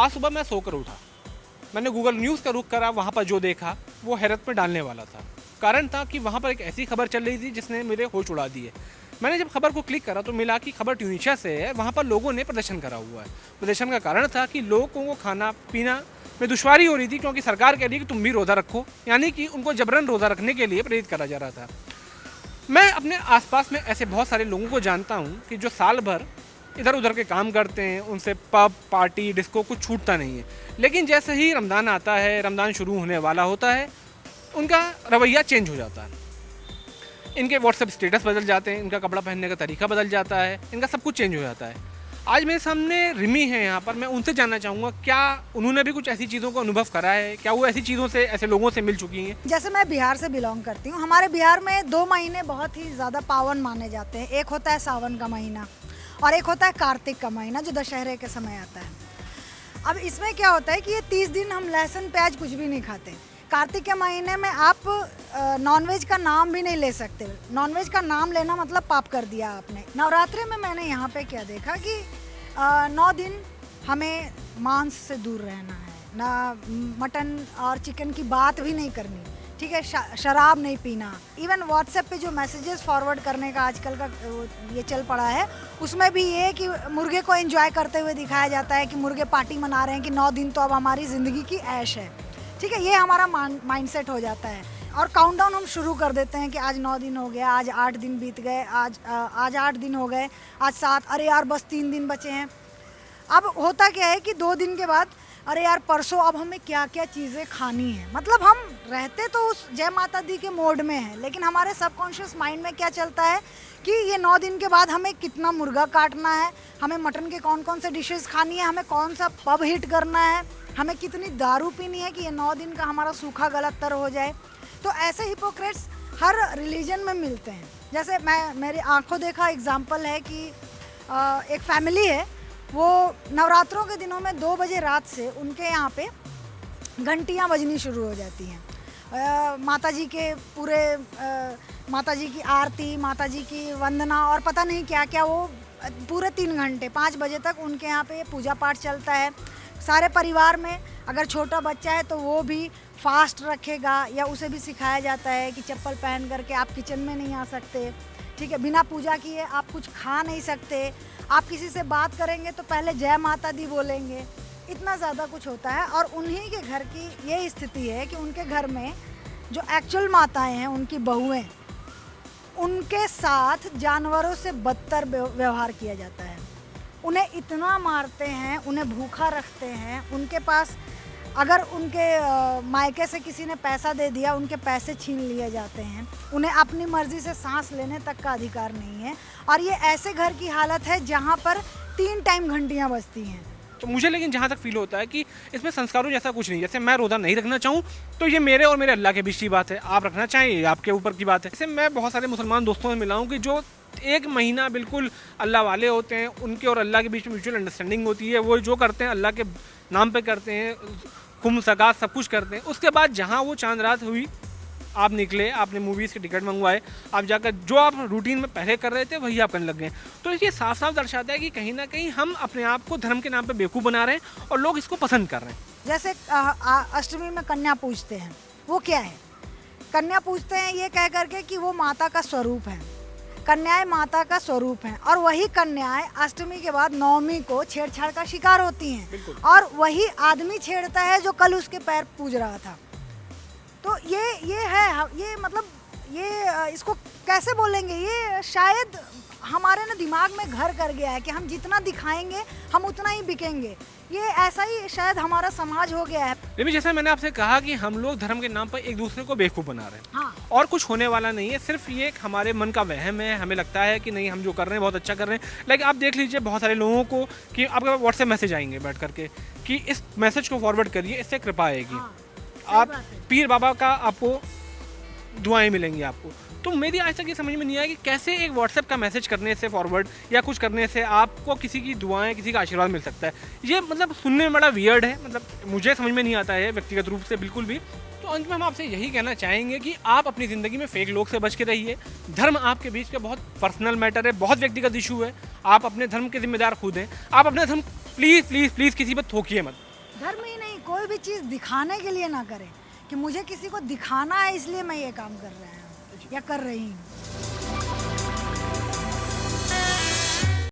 आज सुबह मैं सोकर उठा, मैंने गूगल न्यूज़ का रुख करा, वहाँ पर जो देखा वो हैरत में डालने वाला था। कारण था कि वहाँ पर एक ऐसी खबर चल रही थी जिसने मेरे होश उड़ा दिए। मैंने जब खबर को क्लिक करा तो मिला कि खबर ट्यूनीशिया से है, वहाँ पर लोगों ने प्रदर्शन करा हुआ है। प्रदर्शन का कारण था कि लोगों को खाना पीना में दुश्वारी हो रही थी क्योंकि सरकार कह रही है कि तुम भी रोज़ा रखो, यानी कि उनको जबरन रोज़ा रखने के लिए प्रेरित करा जा रहा था। मैं अपने आसपास में ऐसे बहुत सारे लोगों को जानता हूँ कि जो साल भर इधर उधर के काम करते हैं, उनसे पब पार्टी डिस्को कुछ छूटता नहीं है, लेकिन जैसे ही रमज़ान आता है, रमज़ान शुरू होने वाला होता है, उनका रवैया चेंज हो जाता है। इनके व्हाट्सएप स्टेटस बदल जाते हैं, इनका कपड़ा पहनने का तरीका बदल जाता है, इनका सब कुछ चेंज हो जाता है। आज मेरे सामने रिमी है यहाँ पर, मैं उनसे जानना चाहूँगा क्या उन्होंने भी कुछ ऐसी चीज़ों का अनुभव करा है, क्या वो ऐसी चीज़ों से ऐसे लोगों से मिल चुकी हैं। जैसे मैं बिहार से बिलोंग करती हूँ। हमारे बिहार में 2 महीने बहुत ही ज़्यादा पावन माने जाते हैं। एक होता है सावन का महीना और एक होता है कार्तिक का महीना जो दशहरे के समय आता है। अब इसमें क्या होता है कि ये 30 दिन हम लहसुन प्याज कुछ भी नहीं खाते। कार्तिक के महीने में आप नॉनवेज का नाम भी नहीं ले सकते। नॉनवेज का नाम लेना मतलब पाप कर दिया आपने। नवरात्रि में मैंने यहाँ पे क्या देखा कि 9 दिन हमें मांस से दूर रहना है, ना मटन और चिकन की बात भी नहीं करनी, ठीक है, शराब नहीं पीना। इवन व्हाट्सएप पे जो मैसेजेस फॉरवर्ड करने का आजकल का ये चल पड़ा है, उसमें भी ये कि मुर्गे को एंजॉय करते हुए दिखाया जाता है कि मुर्गे पार्टी मना रहे हैं कि 9 दिन तो अब हमारी ज़िंदगी की ऐश है, ठीक है। ये हमारा माइंडसेट हो जाता है और काउंटडाउन हम शुरू कर देते हैं कि आज 9 दिन हो गया, आज 8 दिन बीत गए, आज 8 दिन हो गए, आज 7, अरे यार बस 3 दिन बचे हैं। अब होता क्या है कि 2 दिन के बाद अरे यार परसों अब हमें क्या क्या चीज़ें खानी है। मतलब हम रहते तो उस जय माता दी के मोड में हैं, लेकिन हमारे सबकॉन्शियस माइंड में क्या चलता है कि ये 9 दिन के बाद हमें कितना मुर्गा काटना है, हमें मटन के कौन कौन से डिशेस खानी है, हमें कौन सा पब हिट करना है, हमें कितनी दारू पीनी है कि ये 9 दिन का हमारा सूखा गला तर हो जाए। तो ऐसे हिपोक्रेट्स हर रिलीजन में मिलते हैं। जैसे मैं मेरी आंखों देखा एग्जाम्पल है कि एक फैमिली है, वो नवरात्रों के दिनों में 2 बजे रात से उनके यहाँ पे घंटियाँ बजनी शुरू हो जाती हैं। माता जी के पूरे माता जी की आरती, माता जी की वंदना और पता नहीं क्या क्या, वो पूरे 3 घंटे 5 बजे तक उनके यहाँ पे पूजा पाठ चलता है। सारे परिवार में अगर छोटा बच्चा है तो वो भी फास्ट रखेगा या उसे भी सिखाया जाता है कि चप्पल पहन करके आप किचन में नहीं आ सकते, ठीक है, बिना पूजा किए आप कुछ खा नहीं सकते, आप किसी से बात करेंगे तो पहले जय माता दी बोलेंगे। इतना ज़्यादा कुछ होता है और उन्हीं के घर की ये स्थिति है कि उनके घर में जो एक्चुअल माताएं हैं, उनकी बहुएं, उनके साथ जानवरों से बदतर व्यवहार किया जाता है। उन्हें इतना मारते हैं, उन्हें भूखा रखते हैं, उनके पास अगर उनके मायके से किसी ने पैसा दे दिया, उनके पैसे छीन लिए जाते हैं, उन्हें अपनी मर्जी से सांस लेने तक का अधिकार नहीं है। और ये ऐसे घर की हालत है जहाँ पर 3 टाइम घंटियाँ बजती हैं। तो मुझे लेकिन जहाँ तक फील होता है कि इसमें संस्कारों जैसा कुछ नहीं। जैसे मैं रोज़ा नहीं रखना चाहूँ तो ये मेरे और मेरे अल्लाह के बीच की बात है, आप रखना चाहें ये आपके ऊपर की बात है। जैसे मैं बहुत सारे मुसलमान दोस्तों से मिला हूँ कि जो 1 महीना बिल्कुल अल्लाह वाले होते हैं, उनके और अल्लाह के बीच में म्यूचुअल अंडरस्टैंडिंग होती है, वो जो करते हैं अल्लाह के नाम पे करते हैं, खुम सगात सब कुछ करते हैं। उसके बाद जहाँ वो चांद रात हुई, आप निकले, आपने मूवीज़ के टिकट मंगवाए, आप जाकर जो आप रूटीन में पहले कर रहे थे वही आप करने लग गए। तो ये साफ साफ दर्शाता है कि कहीं ना कहीं हम अपने आप को धर्म के नाम पे बेवकूफ़ बना रहे हैं और लोग इसको पसंद कर रहे हैं। जैसे अष्टमी में कन्या पूजते हैं, वो क्या है? कन्या पूजते हैं ये कह करके कि वो माता का स्वरूप है, कन्याएं माता का स्वरूप हैं, और वही कन्याएं अष्टमी के बाद नवमी को छेड़छाड़ का शिकार होती हैं और वही आदमी छेड़ता है जो कल उसके पैर पूज रहा था। तो ये है, ये मतलब ये इसको कैसे बोलेंगे, ये शायद हमारे ना दिमाग में घर कर गया है कि हम जितना दिखाएंगे हम उतना ही बिकेंगे। ये ऐसा ही शायद हमारा समाज हो गया है। लेकिन जैसे मैंने आपसे कहा कि हम लोग धर्म के नाम पर एक दूसरे को बेवकूफ़ बना रहे हैं। हाँ। और कुछ होने वाला नहीं है, सिर्फ ये एक हमारे मन का वहम है। हमें लगता है कि नहीं हम जो कर रहे हैं बहुत अच्छा कर रहे हैं। लाइक आप देख लीजिए बहुत सारे लोगों को कि आपके व्हाट्सएप मैसेज आएंगे बैठ करके कि इस मैसेज को फॉरवर्ड करिए, इससे कृपा आएगी। हाँ, आप पीर बाबा का आपको दुआएं मिलेंगी आपको। तो मेरी आज तक ये समझ में नहीं आया कि कैसे एक व्हाट्सएप का मैसेज करने से फॉरवर्ड या कुछ करने से आपको किसी की दुआएं, किसी का आशीर्वाद मिल सकता है। ये मतलब सुनने में बड़ा वियर्ड है, मतलब मुझे समझ में नहीं आता है व्यक्तिगत रूप से बिल्कुल भी। तो अंत में हम आपसे यही कहना चाहेंगे कि आप अपनी ज़िंदगी में फेक लोग से बच के रहिए। धर्म आपके बीच का बहुत पर्सनल मैटर है, बहुत व्यक्तिगत इशू है। आप अपने धर्म के जिम्मेदार खुद हैं। आप अपना धर्म प्लीज़ प्लीज़ प्लीज़ किसी पर थोकिए मत। धर्म ही नहीं, कोई भी चीज़ दिखाने के लिए ना करें कि मुझे किसी को दिखाना है इसलिए मैं ये काम कर रहा हूँ या कर रही हूँ।